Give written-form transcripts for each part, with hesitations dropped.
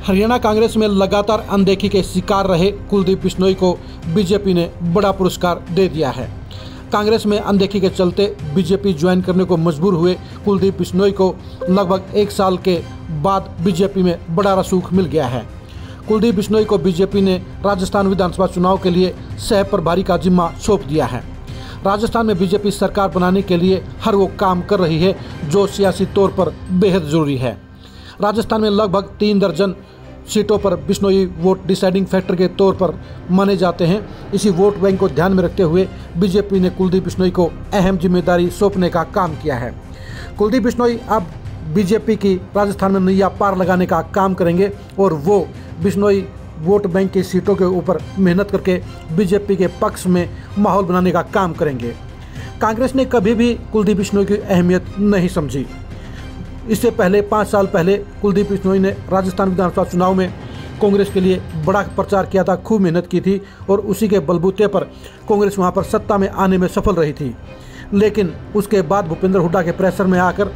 हरियाणा कांग्रेस में लगातार अनदेखी के शिकार रहे कुलदीप बिश्नोई को बीजेपी ने बड़ा पुरस्कार दे दिया है। कांग्रेस में अनदेखी के चलते बीजेपी ज्वाइन करने को मजबूर हुए कुलदीप बिश्नोई को लगभग 1 साल के बाद बीजेपी में बड़ा रसूख मिल गया है। कुलदीप बिश्नोई को बीजेपी ने राजस्थान विधानसभा चुनाव के लिए सह प्रभारी का जिम्मा सौंप दिया है। राजस्थान में बीजेपी सरकार बनाने के लिए हर वो काम कर रही है जो सियासी तौर पर बेहद जरूरी है। राजस्थान में लगभग 3 दर्जन सीटों पर बिश्नोई वोट डिसाइडिंग फैक्टर के तौर पर माने जाते हैं। इसी वोट बैंक को ध्यान में रखते हुए बीजेपी ने कुलदीप बिश्नोई को अहम जिम्मेदारी सौंपने का काम किया है। कुलदीप बिश्नोई अब बीजेपी की राजस्थान में नैया पार लगाने का काम करेंगे और वो बिश्नोई वोट बैंक की सीटों के ऊपर मेहनत करके बीजेपी के पक्ष में माहौल बनाने का काम करेंगे। कांग्रेस ने कभी भी कुलदीप बिश्नोई की अहमियत नहीं समझी। इससे पहले 5 साल पहले कुलदीप बिश्नोई ने राजस्थान विधानसभा चुनाव में कांग्रेस के लिए बड़ा प्रचार किया था, खूब मेहनत की थी और उसी के बलबूते पर कांग्रेस वहां पर सत्ता में आने में सफल रही थी। लेकिन उसके बाद भूपेंद्र हुड्डा के प्रेशर में आकर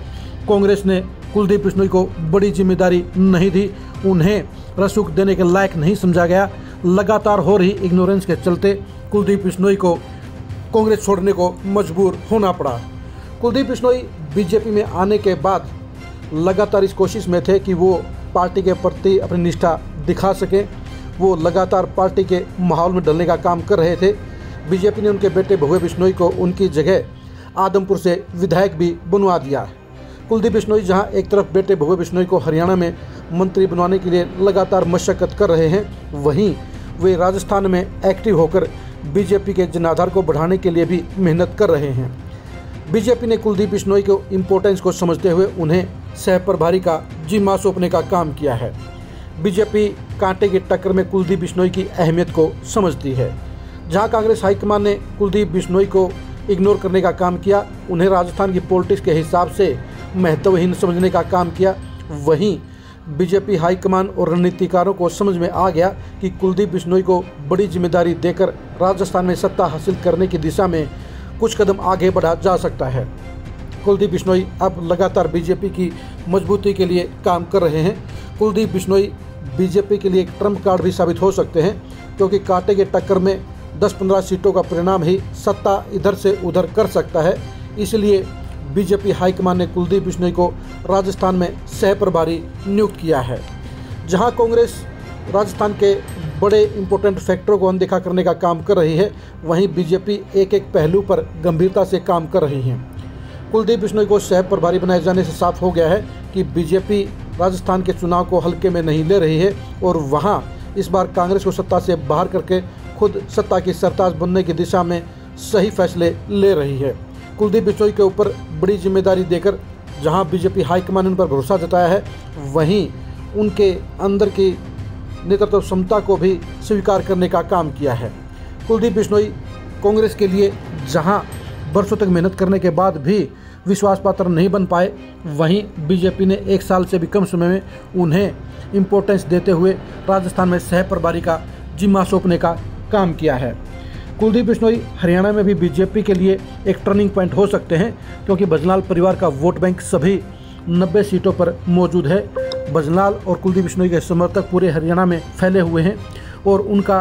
कांग्रेस ने कुलदीप बिश्नोई को बड़ी जिम्मेदारी नहीं दी, उन्हें रसूख देने के लायक नहीं समझा गया। लगातार हो रही इग्नोरेंस के चलते कुलदीप बिश्नोई को कांग्रेस छोड़ने को मजबूर होना पड़ा। कुलदीप बिश्नोई बीजेपी में आने के बाद लगातार इस कोशिश में थे कि वो पार्टी के प्रति अपनी निष्ठा दिखा सकें। वो लगातार पार्टी के माहौल में ढलने का काम कर रहे थे। बीजेपी ने उनके बेटे भगवे बिश्नोई को उनकी जगह आदमपुर से विधायक भी बनवा दिया। कुलदीप बिश्नोई जहां एक तरफ बेटे भगवे बिश्नोई को हरियाणा में मंत्री बनवाने के लिए लगातार मशक्कत कर रहे हैं, वहीं वे राजस्थान में एक्टिव होकर बीजेपी के जनाधार को बढ़ाने के लिए भी मेहनत कर रहे हैं। बीजेपी ने कुलदीप बिश्नोई को इम्पोर्टेंस को समझते हुए उन्हें सह प्रभारी का जिम्मा सौंपने का काम किया है। बीजेपी कांटे की टक्कर में कुलदीप बिश्नोई की अहमियत को समझती है। जहां कांग्रेस हाईकमान ने कुलदीप बिश्नोई को इग्नोर करने का काम किया, उन्हें राजस्थान की पॉलिटिक्स के हिसाब से महत्वहीन समझने का काम किया, वहीं बीजेपी हाईकमान और रणनीतिकारों को समझ में आ गया कि कुलदीप बिश्नोई को बड़ी जिम्मेदारी देकर राजस्थान में सत्ता हासिल करने की दिशा में कुछ कदम आगे बढ़ा जा सकता है। कुलदीप बिश्नोई अब लगातार बीजेपी की मजबूती के लिए काम कर रहे हैं। कुलदीप बिश्नोई बीजेपी के लिए एक ट्रम्प कार्ड भी साबित हो सकते हैं, क्योंकि कांटे के टक्कर में 10-15 सीटों का परिणाम ही सत्ता इधर से उधर कर सकता है। इसलिए बीजेपी हाईकमान ने कुलदीप बिश्नोई को राजस्थान में सह प्रभारी नियुक्त किया है। जहां कांग्रेस राजस्थान के बड़े इंपॉर्टेंट फैक्टरों को अनदेखा करने का काम कर रही है, वहीं बीजेपी एक एक पहलू पर गंभीरता से काम कर रही है। कुलदीप बिश्नोई को सह प्रभारी बनाए जाने से साफ हो गया है कि बीजेपी राजस्थान के चुनाव को हल्के में नहीं ले रही है और वहां इस बार कांग्रेस को सत्ता से बाहर करके खुद सत्ता की सरताज बनने की दिशा में सही फैसले ले रही है। कुलदीप बिश्नोई के ऊपर बड़ी जिम्मेदारी देकर जहां बीजेपी हाईकमान ने उन पर भरोसा जताया है, वहीं उनके अंदर की नेतृत्व क्षमता को भी स्वीकार करने का काम किया है। कुलदीप बिश्नोई कांग्रेस के लिए जहां बरसों तक मेहनत करने के बाद भी विश्वास पात्र नहीं बन पाए, वहीं बीजेपी ने 1 साल से भी कम समय में उन्हें इम्पोर्टेंस देते हुए राजस्थान में सह प्रभारी का जिम्मा सौंपने का काम किया है। कुलदीप बिश्नोई हरियाणा में भी बीजेपी के लिए एक टर्निंग पॉइंट हो सकते हैं, क्योंकि बजनाल परिवार का वोट बैंक सभी 90 सीटों पर मौजूद है। बजनाल और कुलदीप बिश्नोई के समर्थक पूरे हरियाणा में फैले हुए हैं और उनका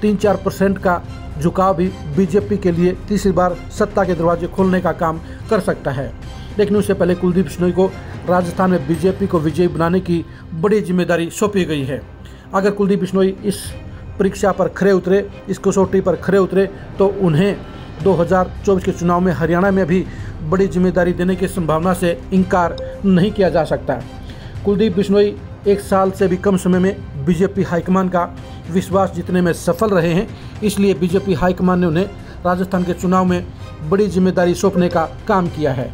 3-4% का झुकाव भी बीजेपी के लिए तीसरी बार सत्ता के दरवाजे खोलने का काम कर सकता है। लेकिन उससे पहले कुलदीप बिश्नोई को राजस्थान में बीजेपी को विजयी बनाने की बड़ी जिम्मेदारी सौंपी गई है। अगर कुलदीप बिश्नोई इस परीक्षा पर खरे उतरे, इस कसौटी पर खरे उतरे, तो उन्हें 2024 के चुनाव में हरियाणा में भी बड़ी जिम्मेदारी देने की संभावना से इनकार नहीं किया जा सकता। कुलदीप बिश्नोई 1 साल से भी कम समय में बीजेपी हाईकमान का विश्वास जीतने में सफल रहे हैं, इसलिए बीजेपी हाईकमान ने उन्हें राजस्थान के चुनाव में बड़ी जिम्मेदारी सौंपने का काम किया है।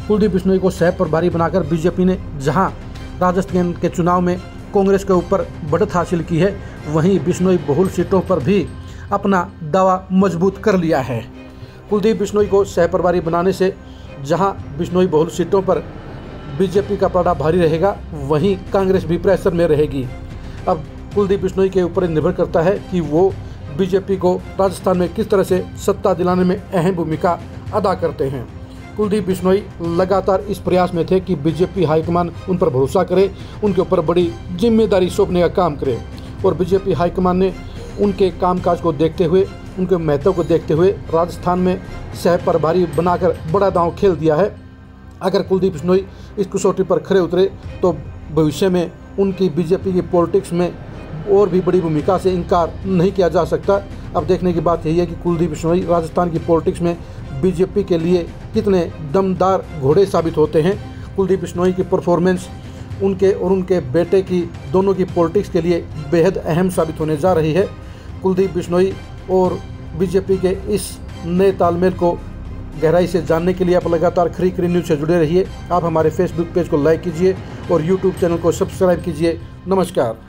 कुलदीप बिश्नोई को सह प्रभारी बनाकर बीजेपी ने जहां राजस्थान के चुनाव में कांग्रेस के ऊपर बढ़त हासिल की है, वहीं बिश्नोई बहुल सीटों पर भी अपना दावा मजबूत कर लिया है। कुलदीप बिश्नोई को सह प्रभारी बनाने से जहां बिश्नोई बहुल सीटों पर बीजेपी का पलड़ा भारी रहेगा, वहीं कांग्रेस भी प्रेशर में रहेगी। अब कुलदीप बिश्नोई के ऊपर निर्भर करता है कि वो बीजेपी को राजस्थान में किस तरह से सत्ता दिलाने में अहम भूमिका अदा करते हैं। कुलदीप बिश्नोई लगातार इस प्रयास में थे कि बीजेपी हाईकमान उन पर भरोसा करे, उनके ऊपर बड़ी जिम्मेदारी सौंपने का काम करे। और बीजेपी हाईकमान ने उनके कामकाज को देखते हुए, उनके महत्व को देखते हुए राजस्थान में सह प्रभारी बनाकर बड़ा दांव खेल दिया है। अगर कुलदीप बिश्नोई इस कसौटी पर खरे उतरे तो भविष्य में उनकी बीजेपी की पॉलिटिक्स में और भी बड़ी भूमिका से इनकार नहीं किया जा सकता। अब देखने की बात यही है कि कुलदीप बिश्नोई राजस्थान की पॉलिटिक्स में बीजेपी के लिए कितने दमदार घोड़े साबित होते हैं। कुलदीप बिश्नोई की परफॉर्मेंस उनके और उनके बेटे की दोनों की पॉलिटिक्स के लिए बेहद अहम साबित होने जा रही है। कुलदीप बिश्नोई और बीजेपी के इस नए तालमेल को गहराई से जानने के लिए आप लगातार खरी खरी न्यूज़ से जुड़े रहिए। आप हमारे फेसबुक पेज को लाइक कीजिए और यूट्यूब चैनल को सब्सक्राइब कीजिए। नमस्कार।